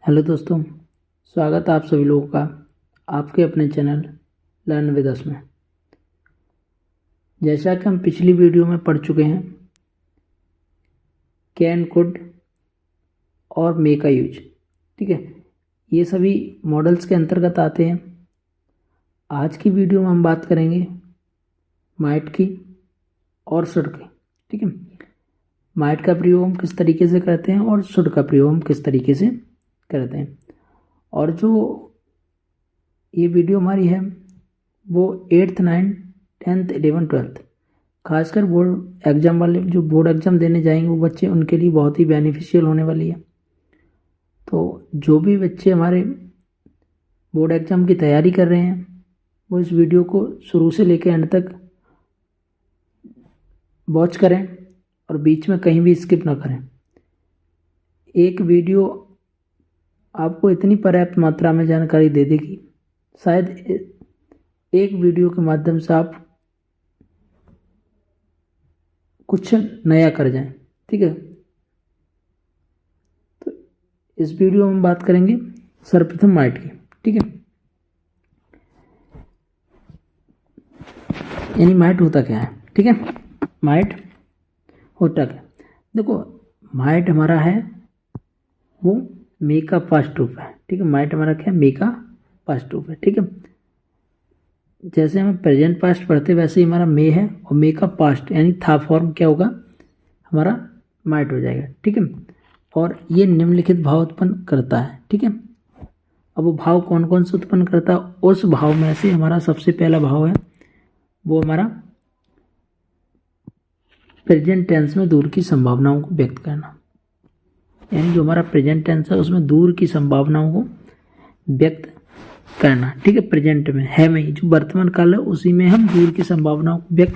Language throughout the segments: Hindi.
हेलो दोस्तों, स्वागत है आप सभी लोगों का आपके अपने चैनल लर्न विद अस में। जैसा कि हम पिछली वीडियो में पढ़ चुके हैं, कैन, कुड और मे का यूज, ठीक है, ये सभी मॉडल्स के अंतर्गत आते हैं। आज की वीडियो में हम बात करेंगे माइट की और शुड की, ठीक है। माइट का प्रयोग हम किस तरीके से करते हैं और शुड का प्रयोग हम किस तरीके से करते हैं। और जो ये वीडियो हमारी है वो 8th 9th 10th 11th 12th खासकर बोर्ड एग्ज़ाम वाले जो बोर्ड एग्ज़ाम देने जाएंगे वो बच्चे, उनके लिए बहुत ही बेनिफिशियल होने वाली है। तो जो भी बच्चे हमारे बोर्ड एग्ज़ाम की तैयारी कर रहे हैं वो इस वीडियो को शुरू से लेकर एंड तक वॉच करें और बीच में कहीं भी स्किप ना करें। एक वीडियो आपको इतनी पर्याप्त मात्रा में जानकारी दे देगी, शायद एक वीडियो के माध्यम से आप कुछ नया कर जाएं, ठीक है। तो इस वीडियो में हम बात करेंगे सर्वप्रथम माइट की, ठीक है। यानी माइट होता क्या है, ठीक है। माइट होता क्या, देखो, माइट हमारा है वो मे का पास्ट रूप है, ठीक है। माइट हमारा क्या है, मे का पास्ट रूप है, ठीक है। जैसे हम प्रेजेंट पास्ट पढ़ते वैसे ही हमारा मे है और मे का पास्ट यानी था फॉर्म क्या होगा, हमारा माइट हो जाएगा, ठीक है। और ये निम्नलिखित भाव उत्पन्न करता है, ठीक है। अब वो भाव कौन कौन से उत्पन्न करता है, उस भाव में से हमारा सबसे पहला भाव है वो हमारा प्रेजेंट टेंस में दूर की संभावनाओं को व्यक्त करना। यानी जो हमारा प्रेजेंट टेंस है उसमें दूर की संभावनाओं को व्यक्त करना, ठीक है। प्रेजेंट में है में जो वर्तमान काल है उसी में हम दूर की संभावनाओं को व्यक्त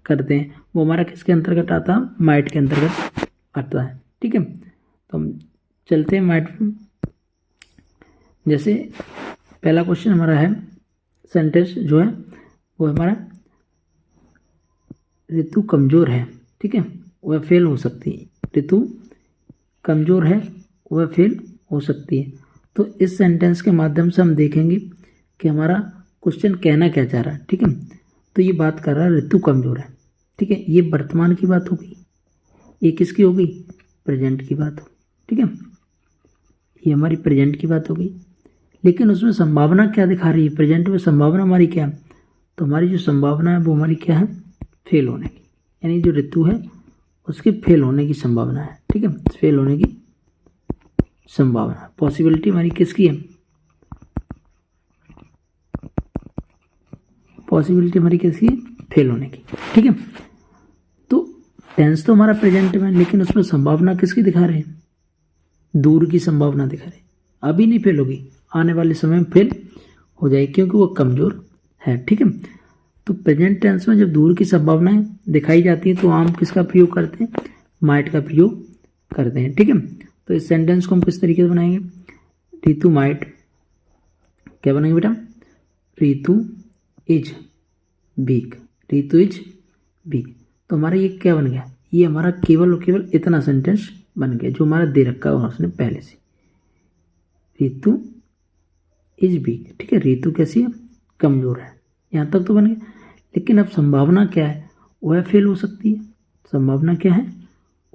करते हैं। वो हमारा किसके अंतर्गत आता है, माइट के अंतर्गत आता है, ठीक है। तो हम चलते हैं माइट में। जैसे पहला क्वेश्चन हमारा है, सेंटेंस जो है वो हमारा ऋतु कमजोर है, ठीक है, वह फेल हो सकती है। ऋतु कमजोर है, वह फेल हो सकती है। तो इस सेंटेंस के माध्यम से हम देखेंगे कि हमारा क्वेश्चन कहना क्या चाह रहा है, ठीक है। तो ये बात कर रहा है ऋतु कमजोर है, ठीक है। ये वर्तमान की बात हो गई, ये किसकी हो गई, प्रेजेंट की बात हो, ठीक है। ये हमारी प्रेजेंट की बात हो गई, लेकिन उसमें संभावना क्या दिखा रही है, प्रेजेंट में संभावना हमारी क्या है, तो हमारी जो संभावना है वो हमारी क्या है, फेल होने की। यानी जो ऋतु है उसके फेल होने की संभावना है, ठीक है। फेल होने की संभावना, पॉसिबिलिटी हमारी किसकी है, पॉसिबिलिटी हमारी किसकी है, फेल होने की, ठीक है। तो टेंस तो हमारा प्रेजेंट में, लेकिन उसमें संभावना किसकी दिखा रहे हैं, दूर की संभावना दिखा रहे हैं। अभी नहीं फेल होगी, आने वाले समय में फेल हो जाएगी क्योंकि वो कमजोर है, ठीक है। तो प्रेजेंट टेंस में जब दूर की संभावनाएं दिखाई जाती है तो आम किसका प्रयोग करते हैं, माइट का प्रयोग करते हैं, ठीक है। तो इस सेंटेंस को हम किस तरीके से बनाएंगे, ऋतु माइट, क्या बनाएंगे बेटा, Ritu is weak, Ritu is weak. तो हमारा ये क्या बन गया, ये हमारा केवल और केवल इतना सेंटेंस बन गया जो हमारा दे रखा है उसने पहले से, ऋतु इज वीक, ठीक है। ऋतु कैसी है, कमजोर है, यहाँ तक तो बन गया। लेकिन अब संभावना क्या है, वह फेल हो सकती है। संभावना क्या है,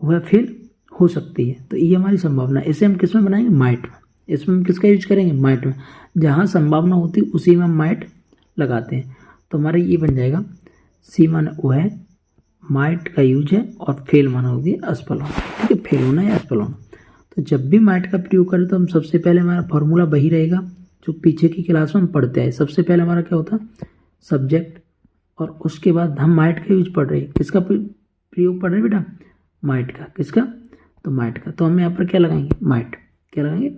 वह फेल हो सकती है। तो ये हमारी संभावना, इसे हम किस में बनाएंगे, माइट में। इसमें हम किसका यूज करेंगे, माइट में। जहाँ संभावना होती है उसी में हम माइट लगाते हैं। तो हमारा ये बन जाएगा, सी माना वो है, माइट का यूज है, और फेल माना होगी असफल होना, ठीक है। फेल होना या असफल होना। तो जब भी माइट का प्रयोग करें तो हम सबसे पहले हमारा फॉर्मूला वही रहेगा जो पीछे की क्लास में हम पढ़ते हैं। सबसे पहले हमारा क्या होता है, सब्जेक्ट, और उसके बाद हम माइट का यूज पढ़ रहे हैं। किसका प्रयोग पढ़ रहे हैं बेटा, माइट का। किसका, तो माइट का। तो हम यहाँ पर क्या लगाएंगे, माइट, क्या लगाएंगे,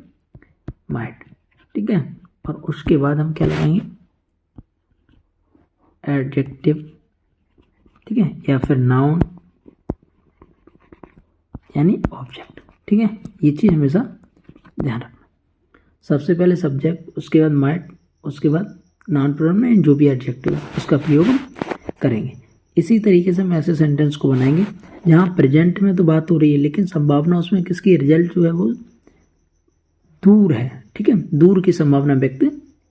माइट, ठीक है। और उसके बाद हम क्या लगाएंगे, एडजेक्टिव, ठीक है, या फिर नाउन यानी ऑब्जेक्ट, ठीक है। ये चीज़ हमेशा ध्यान रखना। सबसे पहले सब्जेक्ट, उसके बाद माइट, उसके बाद नाउन प्रोनाउन जो भी एडजेक्टिव है उसका प्रयोग करेंगे। इसी तरीके से हम ऐसे सेंटेंस को बनाएंगे जहाँ प्रेजेंट में तो बात हो रही है लेकिन संभावना उसमें किसकी, रिजल्ट जो है वो दूर है, ठीक है, दूर की संभावना व्यक्त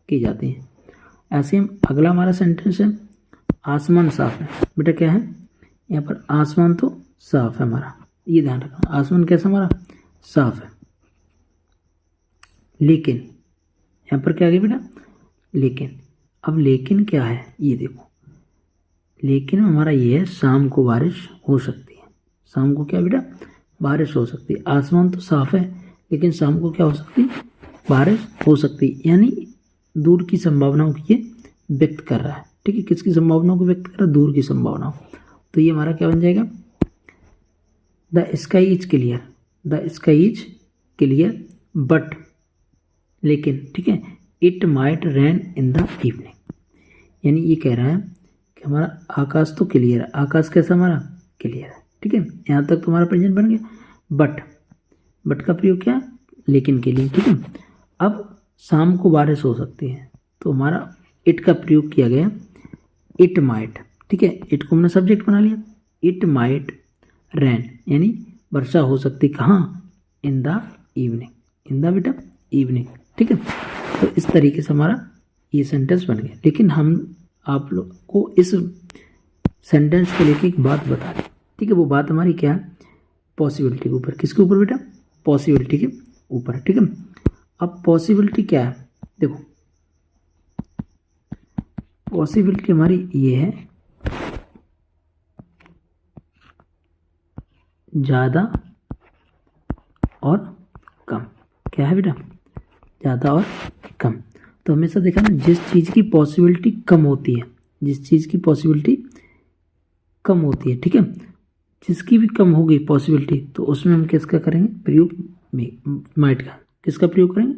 की जाती है। ऐसे हम अगला हमारा सेंटेंस है आसमान साफ है। बेटा क्या है यहाँ पर, आसमान तो साफ है हमारा, ये ध्यान रखना, आसमान कैसा हमारा साफ है। लेकिन यहाँ पर क्या आ गया बेटा, लेकिन। अब लेकिन क्या है ये देखो, लेकिन हमारा ये है शाम को बारिश हो सकती है। शाम को क्या बेटा, बारिश हो सकती है। आसमान तो साफ है लेकिन शाम को क्या हो सकती है, बारिश हो सकती है। यानी दूर की संभावनाओं की ये व्यक्त कर रहा है, ठीक है, किसकी संभावनाओं को व्यक्त कर रहा है, दूर की संभावनाओं। तो ये हमारा क्या बन जाएगा, the sky is clear, the sky is clear but, लेकिन, ठीक है, it might rain in the evening. यानी ये कह रहा है कि हमारा आकाश तो क्लियर है, आकाश कैसा हमारा क्लियर है, ठीक है, यहाँ तक तुम्हारा प्रेजेंट बन गया। बट का प्रयोग क्या, लेकिन के लिए, ठीक है। अब शाम को बारिश हो सकती है तो हमारा इट का प्रयोग किया गया, इट माइट, ठीक है, इट को हमने सब्जेक्ट बना लिया, इट माइट रेन, यानी वर्षा हो सकती कहाँ, in the evening, in the बेटा इवनिंग, ठीक है। तो इस तरीके से हमारा ये सेंटेंस बन गया। लेकिन हम आप लोग को इस सेंटेंस को लेके एक बात बता दें, ठीक है, वो बात हमारी क्या है, पॉसिबिलिटी के ऊपर। किसके ऊपर बेटा, पॉसिबिलिटी के ऊपर, ठीक है। अब पॉसिबिलिटी क्या है, देखो पॉसिबिलिटी हमारी ये है ज़्यादा और कम। क्या है बेटा, ज़्यादा और कम। तो हमेशा देखा ना, जिस चीज़ की पॉसिबिलिटी कम होती है, जिस चीज़ की पॉसिबिलिटी कम होती है, ठीक है, जिसकी भी कम होगी पॉसिबिलिटी, तो उसमें हम किसका करेंगे प्रयोग, माइट का। किसका प्रयोग करेंगे,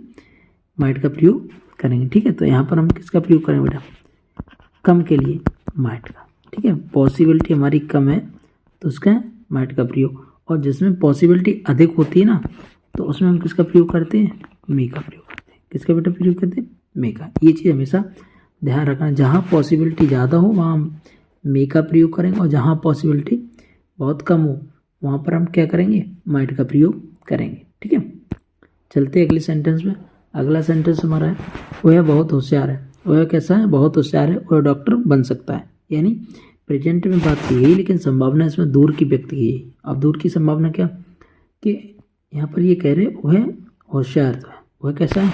माइट का प्रयोग करेंगे, ठीक है। तो यहाँ पर हम किसका प्रयोग करेंगे बेटा, कम के लिए माइट का, ठीक है। पॉसिबिलिटी हमारी कम है तो उसका माइट का प्रयोग, और जिसमें पॉसिबिलिटी अधिक होती है ना, तो उसमें हम किसका प्रयोग करते हैं, मे का प्रयोग करते हैं। किसका बेटा प्रयोग करते हैं, मे का। ये चीज़ हमेशा ध्यान रखना, जहाँ पॉसिबिलिटी ज़्यादा हो वहाँ हम मे का प्रयोग करेंगे, और जहाँ पॉसिबिलिटी बहुत कम हो वहाँ पर हम क्या करेंगे, माइट का प्रयोग करेंगे, ठीक है। चलते अगले सेंटेंस में। अगला सेंटेंस हमारा है वह बहुत होशियार है। वह कैसा है, बहुत होशियार है, वह डॉक्टर बन सकता है। यानी प्रेजेंट में बात की गई लेकिन संभावना इसमें दूर की व्यक्त की गई। अब दूर की संभावना क्या, कि यहाँ पर ये कह रहे वह होशियार तो है, वह कैसा है,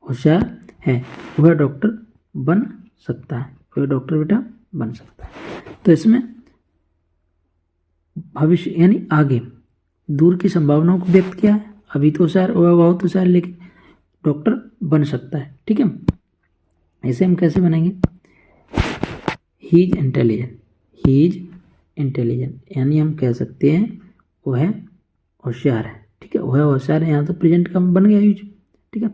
होशियार है, वह डॉक्टर बन सकता है, वह डॉक्टर बेटा बन सकता है। तो इसमें भविष्य यानी आगे दूर की संभावनाओं को व्यक्त किया है। अभी तो होशियार, वह बहुत होशियार, लेकिन डॉक्टर बन सकता है, ठीक है। ऐसे हम कैसे बनाएंगे, he is intelligent, he is intelligent, यानी हम कह सकते हैं वह होशियार है, ठीक है, वह होशियार है। यहाँ तो प्रेजेंट का बन गया यूज, ठीक है।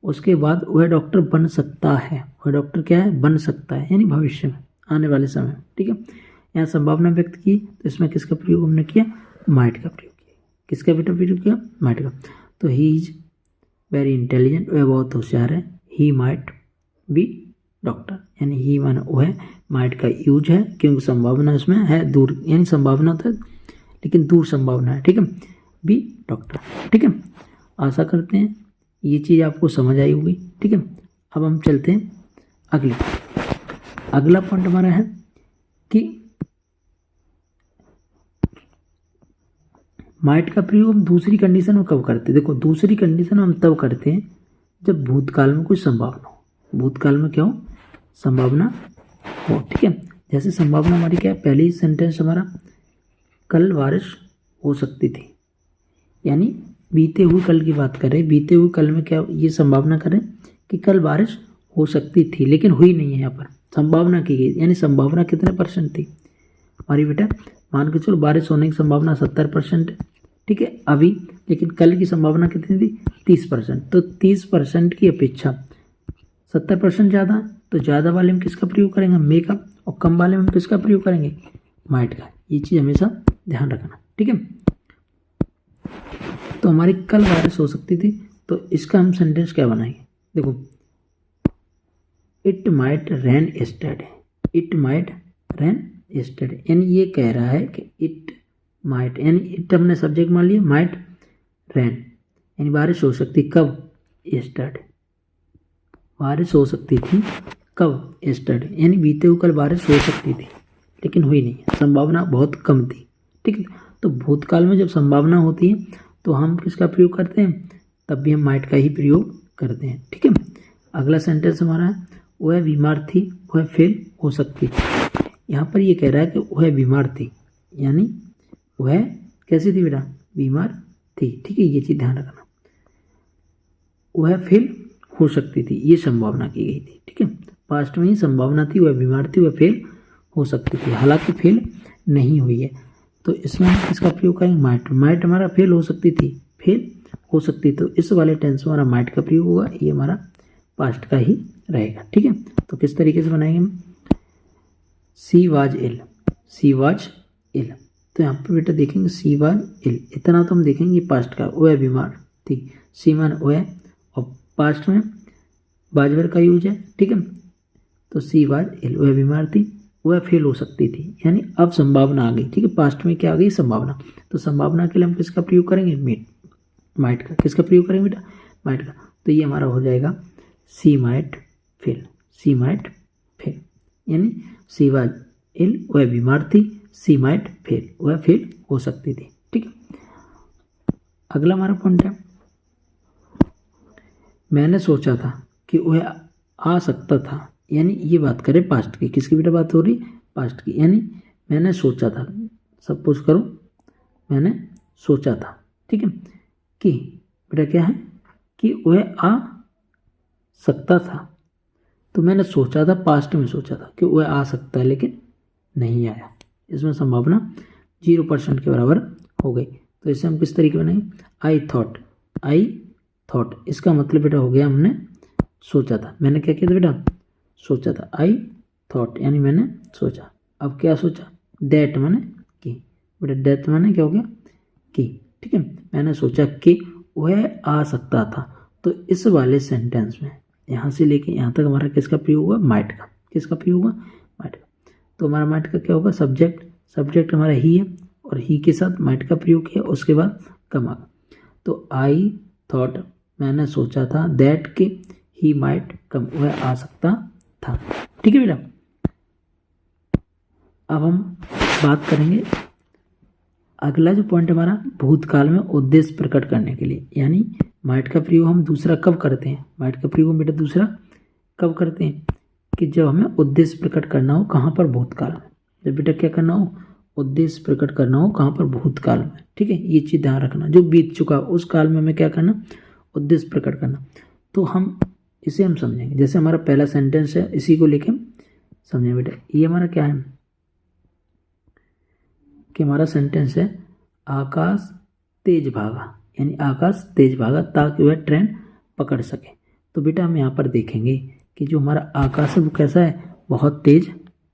उसके बाद वह डॉक्टर बन सकता है, वह डॉक्टर क्या है, बन सकता है, यानी भविष्य में, आने वाले समय में, ठीक है। यहाँ संभावना व्यक्त की तो इसमें किसका प्रयोग हमने किया, माइट का प्रयोग किया। किसका बेटा प्रयोग किया, माइट का। तो ही इज वेरी इंटेलिजेंट, वह बहुत होशियार है, ही माइट बी डॉक्टर, यानी ही माना वह, माइट का यूज है क्योंकि संभावना इसमें है दूर, यानी संभावना तो लेकिन दूर संभावना है, ठीक है, बी डॉक्टर, ठीक है। आशा करते हैं ये चीज़ आपको समझ आई होगी, ठीक है। अब हम चलते हैं अगला पॉइंट हमारा है कि माइट का प्रयोग हम दूसरी कंडीशन में कब करते हैं। देखो दूसरी कंडीशन में हम तब करते हैं जब भूतकाल में कोई संभावना हो। भूतकाल में क्या हो, संभावना हो, ठीक है। जैसे संभावना हमारी क्या है, पहले ही सेंटेंस हमारा कल बारिश हो सकती थी, यानी बीते हुए कल की बात करें, बीते हुए कल में क्या ये संभावना करें कि कल बारिश हो सकती थी लेकिन हुई नहीं है। यहाँ पर संभावना की गई, यानी संभावना कितने परसेंट थी हमारी बेटा, मान के चलो बारिश होने की संभावना 70% है, ठीक है अभी, लेकिन कल की संभावना कितनी थी 30%। तो 30% की अपेक्षा 70% ज़्यादा है, तो ज़्यादा वाले में किसका प्रयोग करेंगे, मे का, और कम वाले में किसका प्रयोग करेंगे, माइट का। ये चीज़ हमेशा ध्यान रखना, ठीक है। तो हमारी कल बारिश हो सकती थी, तो इसका हम सेंटेंस क्या बनाएंगे, देखो it might rain yesterday, it might rain yesterday, यानी ये कह रहा है कि इट माइट, यानी इट हमने सब्जेक्ट मान लिया, माइट रेन यानी बारिश हो सकती कब, यस्टरडे, बारिश हो सकती थी कब? यस्टरडे, यानी बीते हुए कल बारिश हो सकती थी लेकिन हुई नहीं, संभावना बहुत कम थी। ठीक है, तो भूतकाल में जब संभावना होती है तो हम किसका प्रयोग करते हैं? तब भी हम माइट का ही प्रयोग करते हैं। ठीक है, अगला सेंटेंस हमारा है वह बीमार थी, वह फेल हो सकती थी। यहाँ पर ये कह रहा है कि वह बीमार थी, यानी वह कैसी थी बेटा? बीमार थी। ठीक है, ये चीज़ ध्यान रखना। वह फेल हो सकती थी, ये संभावना की गई थी। ठीक है, पास्ट में ही संभावना थी, वह बीमार थी, वह फेल हो सकती थी, हालांकि फेल नहीं हुई है। तो इसमें हम किसका प्रयोग करेंगे? माइट। माइट हमारा फेल हो सकती थी, फेल हो सकती, तो इस वाले टेंस में हमारा माइट का प्रयोग होगा, ये हमारा पास्ट का ही रहेगा। ठीक है, तो किस तरीके से बनाएंगे हम? She was ill, she was ill, तो यहाँ पर बेटा देखेंगे सी वाज इल, इतना तो हम देखेंगे पास्ट का, वह बीमार थी, सी मान वह, और पास्ट में बाजवर का यूज है। ठीक है, तो सी वाज इल, वह बीमार थी, वह फेल हो सकती थी, यानी अब संभावना आ गई। ठीक है, पास्ट में क्या आ गई? संभावना। तो संभावना के लिए हम किसका प्रयोग करेंगे? माइट का। किसका प्रयोग करेंगे बेटा? माइट का। तो ये हमारा हो जाएगा सी माइट फेल, सी माइट फेल, यानी सी वाज इल, वह बीमार थी, सी माइट फेल, वह फेल हो सकती थी। ठीक है, अगला हमारा पॉइंट है मैंने सोचा था कि वह आ सकता था, यानी ये बात करें पास्ट की। किसकी बेटा बात हो रही? पास्ट की, यानी मैंने सोचा था, सपोज करो मैंने सोचा था, ठीक है, कि बेटा क्या है कि वह आ सकता था, तो मैंने सोचा था, पास्ट में सोचा था कि वह आ सकता है लेकिन नहीं आया, इसमें संभावना 0% के बराबर हो गई। तो इसे हम किस तरीके बनाएंगे? आई थॉट, आई थॉट, इसका मतलब बेटा हो गया हमने सोचा था। मैंने क्या किया था बेटा? सोचा था, आई थॉट, यानी मैंने सोचा। अब क्या सोचा? दैट माने कि, बेटा दैट माने क्या हो गया? कि। ठीक है, मैंने सोचा कि वह आ सकता था, तो इस वाले सेंटेंस में यहाँ से लेके यहाँ तक हमारा किसका प्रयोग हुआ? माइट का। किसका प्रयोग हुआ? माइट का। तो हमारा माइट का क्या होगा? सब्जेक्ट, सब्जेक्ट हमारा ही है और ही के साथ माइट का प्रयोग किया, उसके बाद कम आगा। तो आई थॉट, मैंने सोचा था, दैट के ही माइट कम, वह आ सकता था। ठीक है बेटा, अब हम बात करेंगे अगला जो पॉइंट हमारा भूतकाल में उद्देश्य प्रकट करने के लिए, यानी माइट का प्रयोग हम दूसरा कब करते हैं? माइट का प्रयोग हम बेटा दूसरा कब करते हैं? कि जब हमें उद्देश्य प्रकट करना हो। कहाँ पर? भूतकाल में। जब बेटा क्या करना हो? उद्देश्य प्रकट करना हो, कहाँ पर? भूतकाल में। ठीक है, ये चीज़ ध्यान रखना, जो बीत चुका उस काल में हमें क्या करना? उद्देश्य प्रकट करना। तो हम इसे हम समझेंगे, जैसे हमारा पहला सेंटेंस है, इसी को लेके हम समझेंगे बेटा। ये हमारा क्या है कि हमारा सेंटेंस है आकाश तेज भागा, यानी आकाश तेज भागा ताकि वह ट्रेन पकड़ सके। तो बेटा हम यहाँ पर देखेंगे कि जो हमारा आकाश है वो कैसा है? बहुत तेज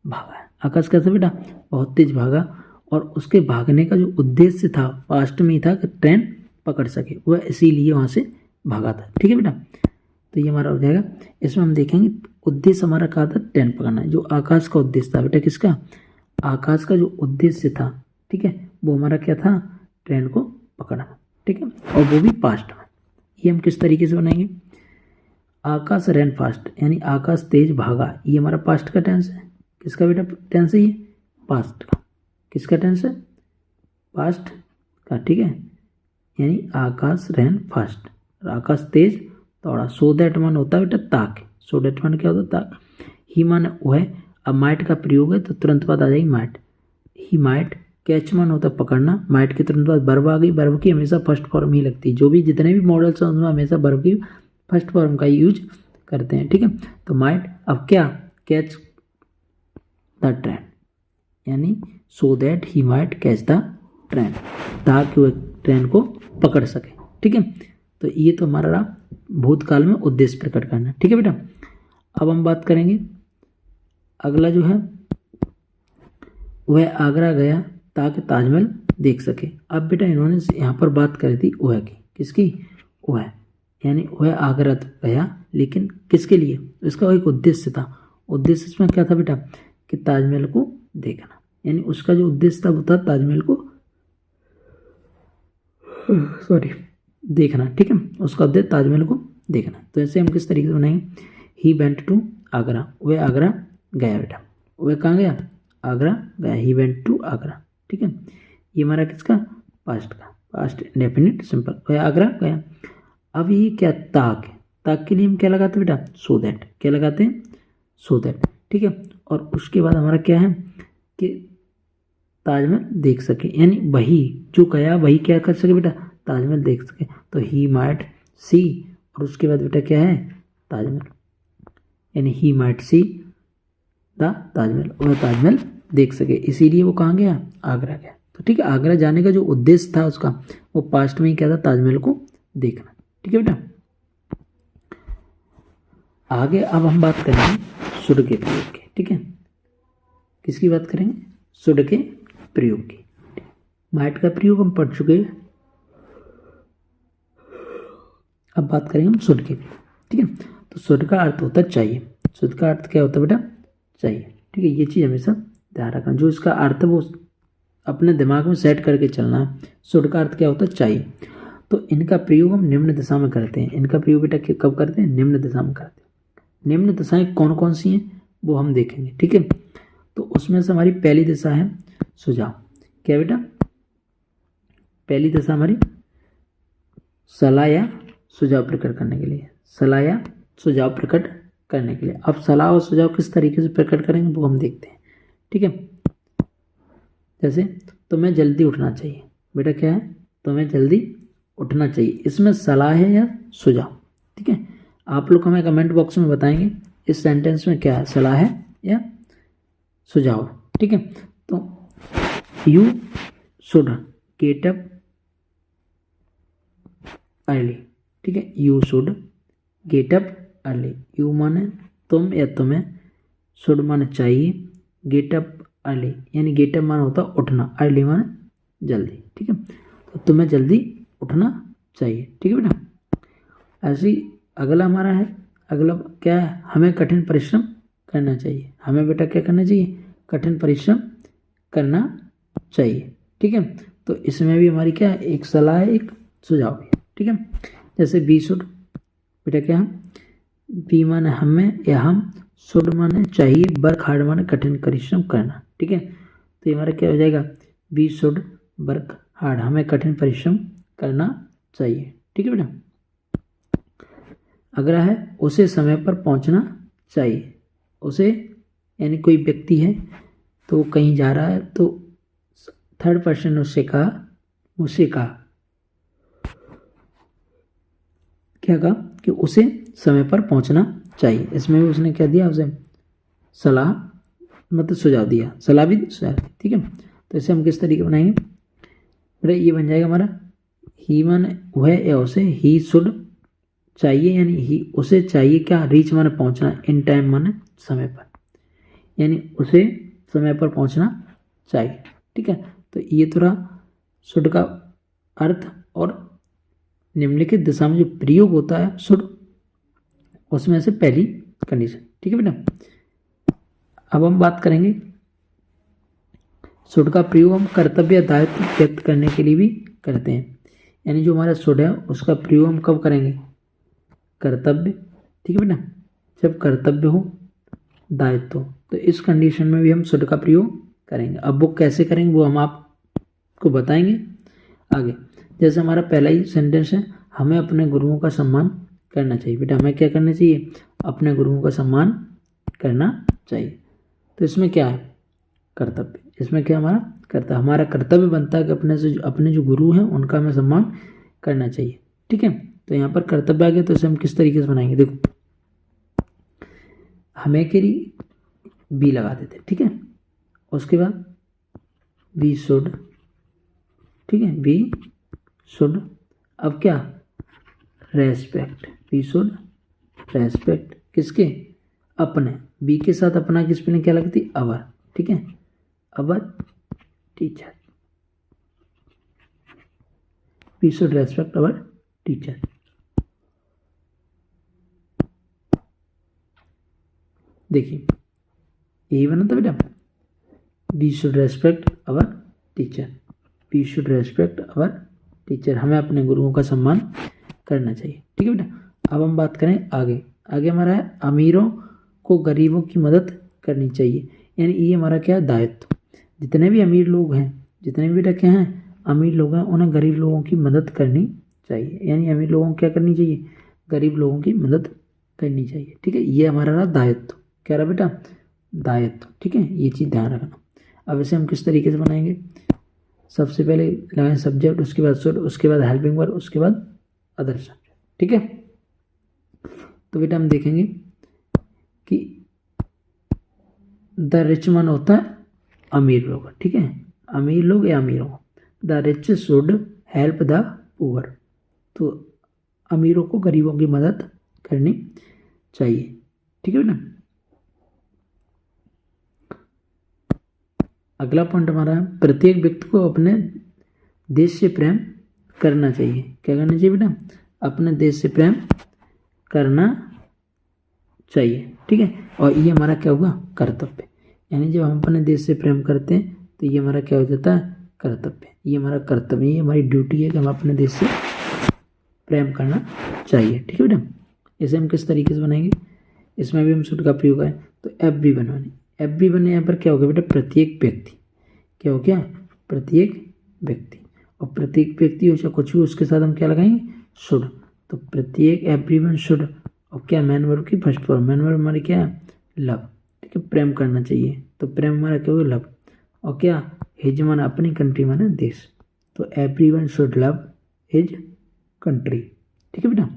भागा है। आकाश कैसा बेटा? बहुत तेज भागा, और उसके भागने का जो उद्देश्य था पास्ट में ही था कि ट्रेन पकड़ सके, वह इसीलिए वहाँ से भागा था। ठीक है बेटा, तो ये हमारा हो जाएगा। इसमें हम देखेंगे उद्देश्य हमारा कहा था ट्रेन पकड़ना, जो आकाश का उद्देश्य था बेटा। किसका? आकाश का जो उद्देश्य था, ठीक है, वो हमारा क्या था? ट्रेन को पकड़ना। ठीक है, और वो भी पास्ट में। ये हम किस तरीके से बनाएंगे? आकाश रैन फास्ट, यानी आकाश तेज भागा, ये हमारा पास्ट का टेंस है। किसका बेटा टेंस है? ये पास्ट का। किसका टेंस है? पास्ट का। ठीक है, यानी आकाश रैन फास्ट, आकाश तेज दौड़ा। सो दैट मान होता है बेटा ताकि, सो दैट मान क्या होता है? ताकि। ही मान वह, अब माइट का प्रयोग है तो तुरंत बाद आ जाएगी माइट। He might. कैच मान होता है पकड़ना, माइट के तुरंत बाद वर्ब आ गई। वर्ब की हमेशा फर्स्ट फॉर्म ही लगती है, जो भी जितने भी मॉडल्स हैं उनमें हमेशा वर्ब की फर्स्ट फॉर्म का यूज करते हैं। ठीक है, तो माइट, अब क्या? कैच द ट्रेन, यानी so that he might catch the train, ताकि वह ट्रेन को पकड़ सके। ठीक है, तो ये तो हमारा भूतकाल में उद्देश्य प्रकट करना। ठीक है बेटा, अब हम बात करेंगे अगला जो है, वह आगरा गया ताकि ताजमहल देख सके। अब बेटा इन्होंने यहाँ पर बात करी थी वह की। किसकी? वह, यानी वह आगरा गया, लेकिन किसके लिए? इसका एक उद्देश्य था। उद्देश्य इसमें क्या था बेटा? कि ताजमहल को देखना, यानी उसका जो उद्देश्य था वो था ताजमहल को देखना। ठीक है, उसका उद्देश्य ताजमहल को देखना। तो ऐसे हम किस तरीके से बनाएंगे, ही वेंट टू आगरा, वह आगरा गया बेटा, वह कहाँ गया, आगरा गया, ही वेंट टू आगरा। ठीक है, ये हमारा किसका, पास्ट का, पास्ट इंडेफिनिट सिंपल, वह आगरा गया। अब ये क्या, ताक है, ताक के लिए हम क्या लगाते हैं बेटा, सो दैट, क्या लगाते हैं, सो दैट। ठीक है, और उसके बाद हमारा क्या है कि ताजमहल देख सके, यानी वही जो गया वही क्या कर सके बेटा, ताजमहल देख सके। तो ही माइट सी, और उसके बाद बेटा क्या है, ताजमहल, यानी he might see the Taj Mahal, वह ताजमहल देख सके, इसीलिए वो कहाँ गया, आगरा गया। तो ठीक है, आगरा जाने का जो उद्देश्य था उसका, वो पास्ट में ही क्या था, ताजमहल को देखना। ठीक है बेटा, आगे अब हम बात करेंगे शुड के प्रयोग की। ठीक है, किसकी बात करेंगे, शुड के प्रयोग की। माइट का प्रयोग हम पढ़ चुके हैं, अब बात करेंगे हम शुड के प्रयोग। ठीक है, तो शुड का अर्थ होता है चाहिए, शुड का अर्थ क्या होता है बेटा, चाहिए। ठीक है, ये चीज़ हमेशा ध्यान रखना, जो इसका अर्थ है वो अपने दिमाग में सेट करके चलना है। शुड का अर्थ क्या होता है, चाहिए। तो इनका प्रयोग हम निम्न दिशा में करते हैं, इनका प्रयोग बेटा कब करते हैं, निम्न दिशा में करते हैं। निम्न दिशाएं कौन कौन सी हैं वो हम देखेंगे। ठीक है, तो उसमें से हमारी पहली दिशा है सुझाव, क्या बेटा, पहली दिशा हमारी सलाह या सुझाव प्रकट करने के लिए, सलाह या सुझाव प्रकट करने के लिए। अब सलाह और सुझाव किस तरीके से प्रकट करेंगे वो हम देखते हैं। ठीक है, जैसे तुम्हें जल्दी उठना चाहिए, बेटा क्या है, तुम्हें जल्दी उठना चाहिए, इसमें सलाह है या सुझाव। ठीक है, आप लोग हमें कमेंट बॉक्स में बताएंगे इस सेंटेंस में क्या है, सलाह है या सुझाव। ठीक है, तो you should get up early. ठीक है, you should get up early, you माने तुम या तुम्हें, शुड माने चाहिए, गेट अप अर्ली यानी गेट अप माने होता उठना, अर्ली माने जल्दी। ठीक है, तो तुम्हें जल्दी उठना चाहिए। ठीक है बेटा, ऐसे ही अगला हमारा है, अगला क्या है, हमें कठिन परिश्रम करना चाहिए, हमें बेटा क्या करना चाहिए, कठिन परिश्रम करना चाहिए। ठीक है, तो इसमें भी हमारी क्या है, एक सलाह है, एक सुझाव है। ठीक है, जैसे बी शुड, बेटा क्या हम, बी माने हमें या हम, शुड माने चाहिए, वर्क हार्ड माने कठिन परिश्रम करना। ठीक है, तो ये हमारा क्या हो जाएगा, बी शुड वर्क हार्ड, हमें कठिन परिश्रम करना चाहिए। ठीक है बेटा, अगला है उसे समय पर पहुंचना चाहिए, उसे यानी कोई व्यक्ति है तो वो कहीं जा रहा है, तो थर्ड पर्सन ने उससे कहा, मुझसे कहा, क्या कहा कि उसे समय पर पहुंचना चाहिए। इसमें भी उसने क्या दिया, उसे सलाह मतलब सुझाव दिया, सलाह भी सुझाव दी। ठीक है, तो इसे हम किस तरीके बनाएंगे बेटा, ये बन जाएगा हमारा ही माने वह या उसे, ही शुड चाहिए यानी ही उसे चाहिए क्या, रीच माने पहुंचना, इन टाइम माने समय पर, यानी उसे समय पर पहुंचना चाहिए। ठीक है, तो ये तो रहा शुड का अर्थ और निम्नलिखित दिशा में जो प्रयोग होता है शुड, उसमें से पहली कंडीशन। ठीक है बेटा, अब हम बात करेंगे शुड का प्रयोग हम कर्तव्य या दायित्व व्यक्त करने के लिए भी करते हैं, यानी जो हमारा शुड है उसका प्रयोग हम कब करेंगे, कर्तव्य। ठीक है बेटा, जब कर्तव्य हो, दायित्व हो, तो इस कंडीशन में भी हम शुड का प्रयोग करेंगे। अब वो कैसे करेंगे वो हम आपको बताएंगे आगे। जैसे हमारा पहला ही सेंटेंस है, हमें अपने गुरुओं का सम्मान करना चाहिए। बेटा हमें क्या करना चाहिए, अपने गुरुओं का सम्मान करना चाहिए। तो इसमें क्या है, कर्तव्य, इसमें क्या हमारा कर्तव्य, हमारा कर्तव्य बनता है कि अपने जो गुरु हैं उनका हमें सम्मान करना चाहिए। ठीक है, तो यहाँ पर कर्तव्य आ गया, तो इसे हम किस तरीके से बनाएंगे, देखो हमें के लिए बी लगा देते। ठीक है, उसके बाद वी शुड, ठीक है वी शुड, अब क्या रेस्पेक्ट, वी शुड रेस्पेक्ट किसके, अपने, बी के साथ अपना किस पे क्या लगती, अवर। ठीक है, our teacher, we should respect our teacher. देखिए यही बना था बेटा, we should respect our teacher, we should respect our teacher, हमें अपने गुरुओं का सम्मान करना चाहिए। ठीक है बेटा, अब हम बात करें आगे। आगे हमारा है अमीरों को गरीबों की मदद करनी चाहिए, यानी ये हमारा क्या है, दायित्व। जितने भी अमीर लोग हैं, जितने भी रखे हैं अमीर लोग हैं, उन्हें गरीब लोगों की मदद करनी चाहिए, यानी अमीर लोगों को क्या करनी चाहिए, गरीब लोगों की मदद करनी चाहिए। ठीक है, ये हमारा रहा दायित्व। क्या रहा बेटा, दायित्व। ठीक है, ये चीज़ ध्यान रखना। अब इसे हम किस तरीके से बनाएंगे, सबसे पहले लगाएं सब्जेक्ट, उसके बाद शुड, उसके बाद हेल्पिंग वर्ब, उसके बाद अदर सब्जेक्ट। ठीक है, तो बेटा हम देखेंगे कि द रिच मन होता है अमीर लोग। ठीक है, अमीर लोग या अमीरों, the rich should help the poor, तो अमीरों को गरीबों की मदद करनी चाहिए। ठीक है बेटा, अगला पॉइंट हमारा है प्रत्येक व्यक्ति को अपने देश से प्रेम करना चाहिए। क्या करना चाहिए बेटा, अपने देश से प्रेम करना चाहिए। ठीक है, और ये हमारा क्या हुआ, कर्तव्य, यानी जब हम अपने देश से प्रेम करते हैं तो ये हमारा क्या हो जाता है, कर्तव्य। ये हमारा कर्तव्य, ये हमारी ड्यूटी है कि हम अपने देश से प्रेम करना चाहिए। ठीक है बेटा, इसे हम किस तरीके से बनाएंगे, इसमें भी हम शुड का प्रयोग करें तो एवरी वन बने। एवरी वन यहाँ पर क्या हो गया बेटा, प्रत्येक व्यक्ति। क्या हो गया, प्रत्येक व्यक्ति। और प्रत्येक व्यक्ति हो चाहे कुछ भी, उसके साथ हम क्या लगाएंगे, शुड। तो प्रत्येक एवरी वन शुड, और क्या मैन वर्ब की फर्स्ट फॉर्म, मैन वर्ब हमारी क्या है, लव। ठीक है, प्रेम करना चाहिए, तो प्रेम हमारा क्या होगा, लव। और क्या, हिज माना अपनी, कंट्री माना देश, तो every one should love his country. ठीक है बेटा,